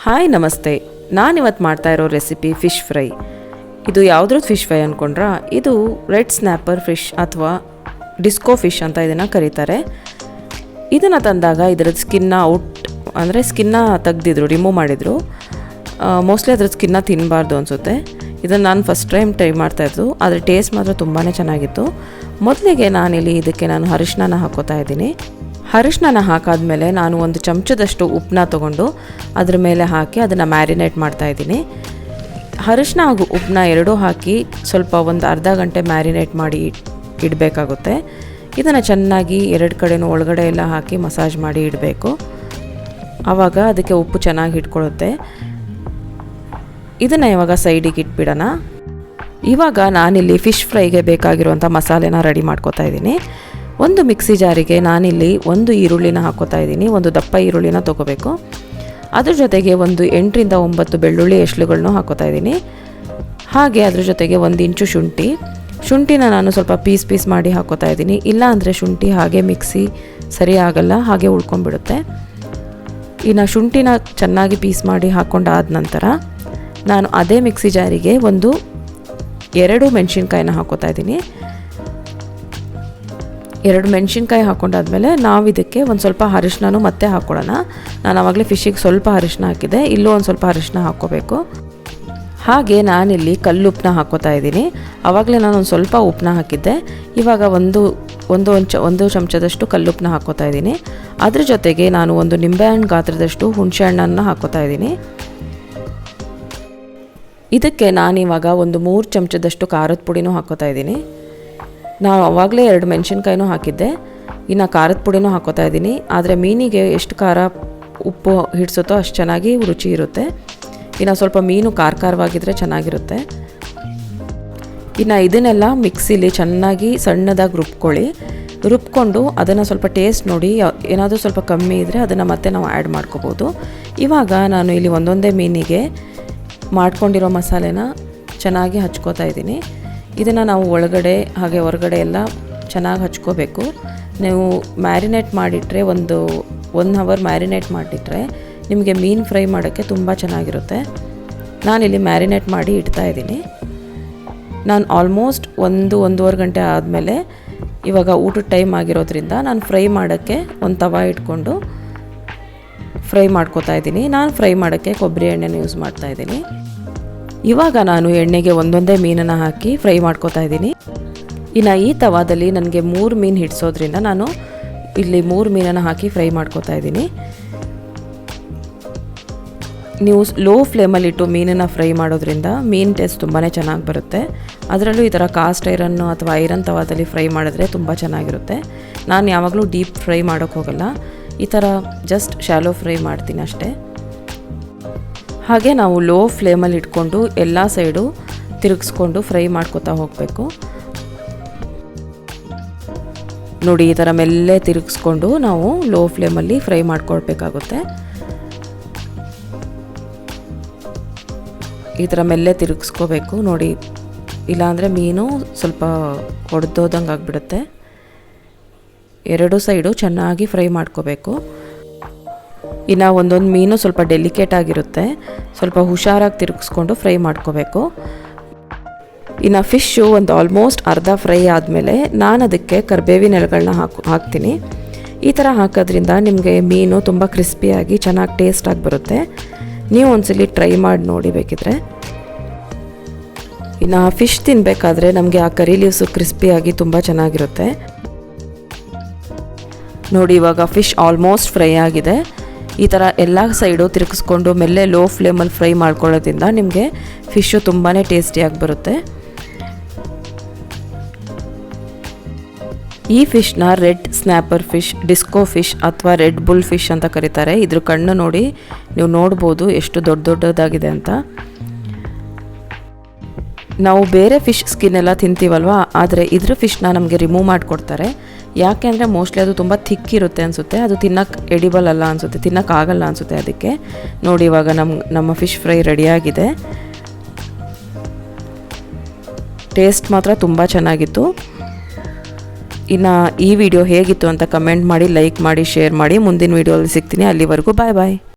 Hi ನಮಸ್ತೆ. ನಾನಿವತ್ತು ಮಾಡ್ತಾ ಇರೋ ರೆಸಿಪಿ ಫಿಶ್ ಫ್ರೈ. ಇದು ಯಾವುದ್ರದ್ದು ಫಿಶ್ ಫ್ರೈ ಅಂದ್ಕೊಂಡ್ರಾ? ಇದು ರೆಡ್ ಸ್ನ್ಯಾಪರ್ ಫಿಶ್ ಅಥವಾ ಡಿಸ್ಕೋ ಫಿಶ್ ಅಂತ ಇದನ್ನು ಕರೀತಾರೆ. ಇದನ್ನು ತಂದಾಗ ಇದರದ್ದು ಸ್ಕಿನ್ನ ಅಂದರೆ ಸ್ಕಿನ್ನ ತೆಗ್ದಿದ್ರು, ರಿಮೂವ್ ಮಾಡಿದರು. ಮೋಸ್ಟ್ಲಿ ಅದ್ರದ್ದು ಸ್ಕಿನ್ನ ತಿನ್ನಬಾರ್ದು ಅನಿಸುತ್ತೆ. ಇದನ್ನು ನಾನು ಫಸ್ಟ್ ಟೈಮ್ ಟ್ರೈ ಮಾಡ್ತಾಯಿದ್ದು, ಆದರೆ ಟೇಸ್ಟ್ ಮಾತ್ರ ತುಂಬಾ ಚೆನ್ನಾಗಿತ್ತು. ಮೊದಲಿಗೆ ನಾನಿಲ್ಲಿ ಇದಕ್ಕೆ ಅರಿಶಿನ ಹಾಕೋತಾ ಇದ್ದೀನಿ. ಅರಿಶಿನ ಹಾಕಾದ್ಮೇಲೆ ನಾನು ಒಂದು ಚಮಚದಷ್ಟು ಉಪ್ಪನ್ನ ತೊಗೊಂಡು ಅದ್ರ ಮೇಲೆ ಹಾಕಿ ಅದನ್ನು ಮ್ಯಾರಿನೇಟ್ ಮಾಡ್ತಾಯಿದ್ದೀನಿ. ಅರಿಶಿನ ಹಾಗೂ ಉಪ್ಪನ್ನ ಎರಡೂ ಹಾಕಿ ಸ್ವಲ್ಪ ಒಂದು ಅರ್ಧ ಗಂಟೆ ಮ್ಯಾರಿನೇಟ್ ಮಾಡಿ ಇಡಬೇಕಾಗುತ್ತೆ. ಇದನ್ನು ಚೆನ್ನಾಗಿ ಎರಡು ಕಡೆನೂ ಒಳಗಡೆ ಎಲ್ಲ ಹಾಕಿ ಮಸಾಜ್ ಮಾಡಿ ಇಡಬೇಕು. ಆವಾಗ ಅದಕ್ಕೆ ಉಪ್ಪು ಚೆನ್ನಾಗಿ ಹಿಡ್ಕೊಳ್ಳುತ್ತೆ. ಇದನ್ನು ಇವಾಗ ಸೈಡಿಗೆ ಇಟ್ಬಿಡೋಣ. ಇವಾಗ ನಾನಿಲ್ಲಿ ಫಿಶ್ ಫ್ರೈಗೆ ಬೇಕಾಗಿರುವಂಥ ಮಸಾಲೆನ ರೆಡಿ ಮಾಡ್ಕೋತಾ ಇದ್ದೀನಿ. ಒಂದು ಮಿಕ್ಸಿ ಜಾರಿಗೆ ನಾನಿಲ್ಲಿ ಒಂದು ಈರುಳ್ಳಿನ ಹಾಕೋತಾ ಇದ್ದೀನಿ. ಒಂದು ದಪ್ಪ ಈರುಳ್ಳಿನ ತೊಗೋಬೇಕು. ಅದ್ರ ಜೊತೆಗೆ ಒಂದು 8ರಿಂದ 9 ಬೆಳ್ಳುಳ್ಳಿ ಎಸ್ಳುಗಳನ್ನು ಹಾಕೋತಾ ಇದ್ದೀನಿ. ಹಾಗೆ ಅದ್ರ ಜೊತೆಗೆ 1 ಇಂಚು ಶುಂಠಿನ ನಾನು ಸ್ವಲ್ಪ ಪೀಸ್ ಮಾಡಿ ಹಾಕೋತಾ ಇದ್ದೀನಿ. ಇಲ್ಲ ಅಂದರೆ ಶುಂಠಿ ಹಾಗೆ ಮಿಕ್ಸಿ ಸರಿ ಆಗಲ್ಲ, ಹಾಗೆ ಉಳ್ಕೊಂಡ್ಬಿಡುತ್ತೆ. ಇನ್ನು ಶುಂಠಿನ ಚೆನ್ನಾಗಿ ಪೀಸ್ ಮಾಡಿ ಹಾಕ್ಕೊಂಡಾದ ನಂತರ ನಾನು ಅದೇ ಮಿಕ್ಸಿ ಜಾರಿಗೆ 2 ಮೆಣಸಿನ್ಕಾಯಿನ ಹಾಕೋತಾ ಇದ್ದೀನಿ. 2 ಮೆಣಸಿನ್ಕಾಯಿ ಹಾಕ್ಕೊಂಡಾದ್ಮೇಲೆ ನಾವು ಇದಕ್ಕೆ ಒಂದು ಸ್ವಲ್ಪ ಅರಿಶಿನ ಮತ್ತೆ ಹಾಕ್ಕೊಳ್ಳೋಣ. ನಾನು ಆವಾಗಲೇ ಫಿಶ್ಶಿಗೆ ಸ್ವಲ್ಪ ಅರಿಶಿನ ಹಾಕಿದ್ದೆ, ಇಲ್ಲೂ ಒಂದು ಸ್ವಲ್ಪ ಅರಿಶಿನ ಹಾಕ್ಕೋಬೇಕು. ಹಾಗೆ ನಾನಿಲ್ಲಿ ಕಲ್ಲುಪ್ಪನ್ನ ಹಾಕ್ಕೋತಾ ಇದ್ದೀನಿ. ಆವಾಗಲೇ ನಾನು ಒಂದು ಸ್ವಲ್ಪ ಉಪ್ಪನ್ನ ಹಾಕಿದ್ದೆ. ಇವಾಗ ಒಂದು ಚಮಚದಷ್ಟು ಕಲ್ಲುಪ್ಪನ್ನ ಹಾಕ್ಕೋತಾ ಇದ್ದೀನಿ. ಅದ್ರ ಜೊತೆಗೆ ನಾನು ಒಂದು ನಿಂಬೆಹಣ್ಣು ಗಾತ್ರದಷ್ಟು ಹುಣಸೆ ಹಣ್ಣನ್ನು ಹಾಕ್ಕೋತಾ ಇದ್ದೀನಿ. ಇದಕ್ಕೆ ನಾನಿವಾಗ ಒಂದು 3 ಚಮಚದಷ್ಟು ಖಾರದ ಪುಡಿನೂ ಹಾಕ್ಕೋತಾ ಇದ್ದೀನಿ. ನಾವು ಆವಾಗಲೇ 2 ಮೆಣಸಿನ್ಕಾಯಿನೂ ಹಾಕಿದ್ದೆ. ಇನ್ನು ಖಾರದ ಪುಡಿನೂ ಹಾಕ್ಕೋತಾ ಇದ್ದೀನಿ. ಆದರೆ ಮೀನಿಗೆ ಎಷ್ಟು ಖಾರ ಉಪ್ಪು ಹಿಡಿಸುತ್ತೋ ಅಷ್ಟು ಚೆನ್ನಾಗಿ ರುಚಿ ಇರುತ್ತೆ. ಇನ್ನು ಸ್ವಲ್ಪ ಮೀನು ಖಾರವಾಗಿದ್ದರೆ ಚೆನ್ನಾಗಿರುತ್ತೆ. ಇನ್ನು ಇದನ್ನೆಲ್ಲ ಮಿಕ್ಸಿಲಿ ಚೆನ್ನಾಗಿ ಸಣ್ಣದಾಗಿ ರುಬ್ಕೊಂಡು ಅದನ್ನು ಸ್ವಲ್ಪ ಟೇಸ್ಟ್ ನೋಡಿ, ಏನಾದರೂ ಸ್ವಲ್ಪ ಕಮ್ಮಿ ಇದ್ದರೆ ಅದನ್ನು ಮತ್ತೆ ನಾವು ಆ್ಯಡ್ ಮಾಡ್ಕೋಬೋದು. ಇವಾಗ ನಾನು ಇಲ್ಲಿ ಒಂದೊಂದೇ ಮೀನಿಗೆ ಮಾಡ್ಕೊಂಡಿರೋ ಮಸಾಲೆನ ಚೆನ್ನಾಗಿ ಹಚ್ಕೋತಾ ಇದ್ದೀನಿ. ಇದನ್ನು ನಾವು ಒಳಗಡೆ ಹಾಗೆ ಹೊರಗಡೆ ಎಲ್ಲ ಚೆನ್ನಾಗಿ ಹಚ್ಕೋಬೇಕು. ನೀವು ಮ್ಯಾರಿನೇಟ್ ಮಾಡಿಟ್ರೆ ಒಂದು 1 ಅವರ್ ಮ್ಯಾರಿನೇಟ್ ಮಾಡಿಟ್ರೆ ನಿಮಗೆ ಮೀನು ಫ್ರೈ ಮಾಡೋಕ್ಕೆ ತುಂಬ ಚೆನ್ನಾಗಿರುತ್ತೆ. ನಾನಿಲ್ಲಿ ಮ್ಯಾರಿನೇಟ್ ಮಾಡಿ ಇಡ್ತಾ ಇದ್ದೀನಿ. ನಾನು ಆಲ್ಮೋಸ್ಟ್ 1-1.5 ಗಂಟೆ ಆದಮೇಲೆ ಇವಾಗ ಊಟದ ಟೈಮ್ ಆಗಿರೋದ್ರಿಂದ ನಾನು ಫ್ರೈ ಮಾಡೋಕ್ಕೆ ಒಂದು ತವ ಇಟ್ಕೊಂಡು ಫ್ರೈ ಮಾಡ್ಕೋತಾ ಇದ್ದೀನಿ. ನಾನು ಫ್ರೈ ಮಾಡೋಕ್ಕೆ ಕೊಬ್ಬರಿ ಎಣ್ಣೆನ ಯೂಸ್ ಮಾಡ್ತಾ ಇದ್ದೀನಿ. ಇವಾಗ ನಾನು ಎಣ್ಣೆಗೆ ಒಂದೊಂದೇ ಮೀನನ್ನು ಹಾಕಿ ಫ್ರೈ ಮಾಡ್ಕೋತಾ ಇದ್ದೀನಿ. ಇನ್ನು ಈ ತವಾದಲ್ಲಿ ನನಗೆ 3 ಮೀನು ಹಿಡಿಸೋದ್ರಿಂದ ನಾನು ಇಲ್ಲಿ 3 ಮೀನನ್ನು ಹಾಕಿ ಫ್ರೈ ಮಾಡ್ಕೋತಾ ಇದ್ದೀನಿ. ನೀವು ಲೋ ಫ್ಲೇಮಲ್ಲಿಟ್ಟು ಮೀನನ್ನು ಫ್ರೈ ಮಾಡೋದ್ರಿಂದ ಮೀನು ಟೇಸ್ಟ್ ತುಂಬಾ ಚೆನ್ನಾಗಿ ಬರುತ್ತೆ. ಅದರಲ್ಲೂ ಈ ಥರ ಕಾಸ್ಟ್ ಐರನ್ನು ಅಥವಾ ಐರನ್ ತವಾದಲ್ಲಿ ಫ್ರೈ ಮಾಡಿದ್ರೆ ತುಂಬ ಚೆನ್ನಾಗಿರುತ್ತೆ. ನಾನು ಯಾವಾಗಲೂ ಡೀಪ್ ಫ್ರೈ ಮಾಡೋಕ್ಕೆ ಹೋಗಲ್ಲ, ಈ ಥರ ಜಸ್ಟ್ ಶಾಲೋ ಫ್ರೈ ಮಾಡ್ತೀನಿ ಅಷ್ಟೇ. ಹಾಗೆ ನಾವು ಲೋ ಫ್ಲೇಮಲ್ಲಿ ಇಟ್ಕೊಂಡು ಎಲ್ಲ ಸೈಡು ತಿರುಗಿಸ್ಕೊಂಡು ಫ್ರೈ ಮಾಡ್ಕೋತಾ ಹೋಗಬೇಕು. ನೋಡಿ, ಈ ಥರ ಮೆಲ್ಲೆ ತಿರುಗಿಸ್ಕೊಂಡು ನಾವು ಲೋ ಫ್ಲೇಮಲ್ಲಿ ಫ್ರೈ ಮಾಡ್ಕೊಳ್ಬೇಕಾಗುತ್ತೆ. ಈ ಥರ ಮೆಲ್ಲೆ ತಿರುಗಿಸ್ಕೋಬೇಕು ನೋಡಿ, ಇಲ್ಲಾಂದರೆ ಮೀನು ಸ್ವಲ್ಪ ಒಡೆದೋದಂಗೆ ಆಗಿಬಿಡುತ್ತೆ. 2 ಸೈಡು ಚೆನ್ನಾಗಿ ಫ್ರೈ ಮಾಡ್ಕೋಬೇಕು. ಇನ್ನು ಒಂದೊಂದು ಮೀನು ಸ್ವಲ್ಪ ಡೆಲಿಕೇಟ್ ಆಗಿರುತ್ತೆ, ಸ್ವಲ್ಪ ಹುಷಾರಾಗಿ ತಿರುಗಿಸ್ಕೊಂಡು ಫ್ರೈ ಮಾಡ್ಕೋಬೇಕು. ಇನ್ನು ಫಿಶ್ಶು ಒಂದು ಆಲ್ಮೋಸ್ಟ್ ಅರ್ಧ ಫ್ರೈ ಆದಮೇಲೆ ನಾನು ಅದಕ್ಕೆ ಕರಿಬೇವಿನ ಎಲೆಗಳನ್ನ ಹಾಕ್ತೀನಿ. ಈ ಥರ ಹಾಕೋದ್ರಿಂದ ನಿಮಗೆ ಮೀನು ತುಂಬ ಕ್ರಿಸ್ಪಿಯಾಗಿ ಚೆನ್ನಾಗಿ ಟೇಸ್ಟಾಗಿ ಬರುತ್ತೆ. ನೀವು ಒಂದ್ಸಲಿ ಟ್ರೈ ಮಾಡಿ ನೋಡಿ ಬೇಕಿದ್ರೆ. ಇನ್ನು ಫಿಶ್ ತಿನ್ನಬೇಕಾದ್ರೆ ನಮಗೆ ಆ ಕರಿ ಲೀವ್ಸು ಕ್ರಿಸ್ಪಿಯಾಗಿ ತುಂಬ ಚೆನ್ನಾಗಿರುತ್ತೆ. ನೋಡಿ, ಇವಾಗ ಫಿಶ್ ಆಲ್ಮೋಸ್ಟ್ ಫ್ರೈ ಆಗಿದೆ. ಈ ಥರ ಎಲ್ಲ ಸೈಡು ತಿರುಗಿಸ್ಕೊಂಡು ಮೆಲ್ಲೆ ಲೋ ಫ್ಲೇಮಲ್ಲಿ ಫ್ರೈ ಮಾಡ್ಕೊಳ್ಳೋದ್ರಿಂದ ನಿಮಗೆ ಫಿಶ್ಶು ತುಂಬಾ ಟೇಸ್ಟಿಯಾಗಿ ಬರುತ್ತೆ. ಈ ಫಿಶ್ನ red snapper fish, disco fish ಅಥವಾ ರೆಡ್ ಬುಲ್ ಫಿಶ್ ಅಂತ ಕರೀತಾರೆ. ಇದ್ರ ಕಣ್ಣು ನೋಡಿ, ನೀವು ನೋಡ್ಬೋದು ಎಷ್ಟು ದೊಡ್ಡದಾಗಿದೆ ಅಂತ. ನಾವು ಬೇರೆ ಫಿಶ್ ಸ್ಕಿನ್ ಎಲ್ಲ ತಿಂತೀವಲ್ವ, ಆದರೆ ಇದ್ರ ಫಿಶ್ನ ನಮಗೆ ರಿಮೂವ್ ಮಾಡಿಕೊಡ್ತಾರೆ. ಯಾಕೆ ಅಂದರೆ ಮೋಸ್ಟ್ಲಿ ಅದು ತುಂಬ ಥಿಕ್ ಇರುತ್ತೆ ಅನಿಸುತ್ತೆ, ಅದು ತಿನ್ನೋಕ್ಕೆ ಎಡಿಬಲ್ ಅಲ್ಲ ಅನಿಸುತ್ತೆ, ತಿನ್ನೋಕ್ಕಾಗಲ್ಲ ಅನಿಸುತ್ತೆ. ಅದಕ್ಕೆ ನೋಡಿ, ಇವಾಗ ನಮ್ಮ ಫಿಶ್ ಫ್ರೈ ರೆಡಿಯಾಗಿದೆ. ಟೇಸ್ಟ್ ಮಾತ್ರ ತುಂಬ ಚೆನ್ನಾಗಿತ್ತು. ಇನ್ನು ಈ ವಿಡಿಯೋ ಹೇಗಿತ್ತು ಅಂತ ಕಮೆಂಟ್ ಮಾಡಿ, ಲೈಕ್ ಮಾಡಿ, ಶೇರ್ ಮಾಡಿ. ಮುಂದಿನ ವಿಡಿಯೋದಲ್ಲಿ ಸಿಗ್ತೀನಿ. ಅಲ್ಲಿವರೆಗೂ ಬಾಯ್.